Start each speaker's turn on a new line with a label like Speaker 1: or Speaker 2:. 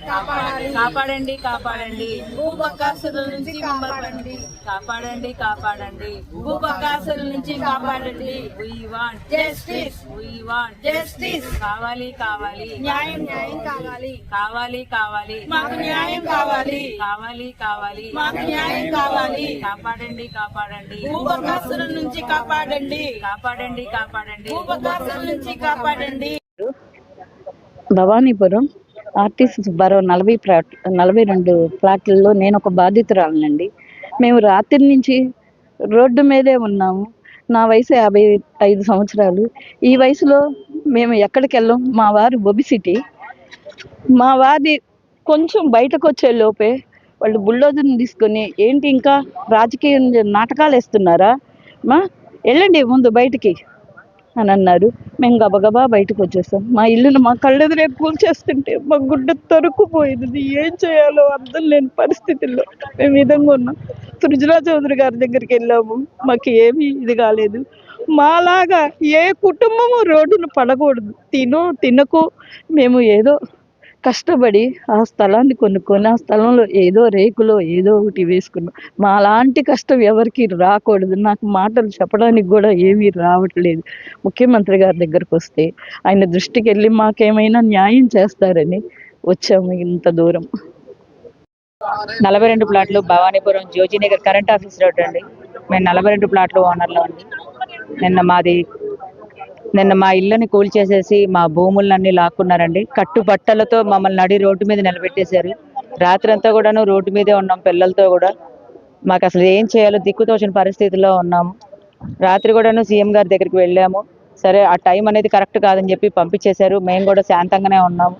Speaker 1: కాపాడండి కాపాడండి
Speaker 2: భూబకాసురుల నుంచి కాపాడండి
Speaker 1: కాపాడండి కాపాడండి
Speaker 2: భూబకాసురుల నుంచి కాపాడండి
Speaker 1: We want
Speaker 2: justice
Speaker 1: we want
Speaker 2: justice
Speaker 1: కావాలి కావాలి
Speaker 2: న్యాయం కావాలి
Speaker 1: కావాలి కావాలి
Speaker 2: మాకు న్యాయం కావాలి
Speaker 1: కావాలి కావాలి
Speaker 2: మాకు న్యాయం కావాలి
Speaker 1: కాపాడండి కాపాడండి
Speaker 2: భూబకాసురుల నుంచి కాపాడండి
Speaker 1: కాపాడండి కాపాడండి
Speaker 2: భూబకాసురుల నుంచి కాపాడండి.
Speaker 3: భవానీపురం ఆర్టీసీ సుబ్బారావు 42 ప్లాట్లలో నేను ఒక బాధితురాలనండి. మేము రాత్రి నుంచి రోడ్డు మీదే ఉన్నాము. నా వయసు 55 సంవత్సరాలు. ఈ వయసులో మేము ఎక్కడికి వెళ్ళాం. మా వారు ఒబిసిటీ. మా వారి కొంచెం బయటకు వచ్చే లోపే వాళ్ళు బుల్డోజర్ని తీసుకొని ఏంటి ఇంకా రాజకీయ నాటకాలు వేస్తున్నారా, మా వెళ్ళండి ముందు బయటికి అని అన్నారు. మేము గబగబా బయటకు వచ్చేసాం. మా ఇల్లును మా కళ్ళెదురే కూల్చేస్తుంటే మా గుడ్డ తరుక్కుపోయింది. ఏం చేయాలో అర్థం లేని పరిస్థితుల్లో మేము విధంగా ఉన్నాం. సృజనా చౌదరి గారి దగ్గరికి వెళ్ళాము. మాకు ఏమీ ఇది కాలేదు. మాలాగా ఏ కుటుంబము రోడ్డును పడకూడదు. తినకు మేము ఏదో కష్టపడి ఆ స్థలాన్ని కొనుక్కొని ఆ స్థలంలో ఏదో రేకులో ఏదో ఒకటి వేసుకున్నాం. మా లాంటి కష్టం ఎవరికి రాకూడదు. నాకు మాటలు చెప్పడానికి కూడా ఏమీ రావట్లేదు. ముఖ్యమంత్రి గారి దగ్గరకు వస్తే ఆయన దృష్టికి వెళ్ళి మాకేమైనా న్యాయం చేస్తారని వచ్చాము ఇంత దూరం.
Speaker 4: 42 ప్లాట్లు Bhavanipuram Jyothinagar current office road అండి. మేము 42 ప్లాట్లు ఓనర్లో ఉంది. నిన్న మా ఇళ్ళని కూల్చేసేసి మా భూములన్నీ లాక్కున్నారండి. కట్టుబట్టలతో మమ్మల్ని నడి రోడ్డు మీద నిలబెట్టేశారు. రాత్రంతా కూడాను రోడ్డు మీదే ఉన్నాం పిల్లలతో కూడా. మాకు అసలు ఏం చేయాలో దిక్కుతోచిన పరిస్థితిలో ఉన్నాము. రాత్రి కూడాను సీఎం గారి దగ్గరికి వెళ్ళాము. సరే ఆ టైం అనేది కరెక్ట్ కాదని చెప్పి పంపించేశారు. మేము కూడా శాంతంగానే ఉన్నాము.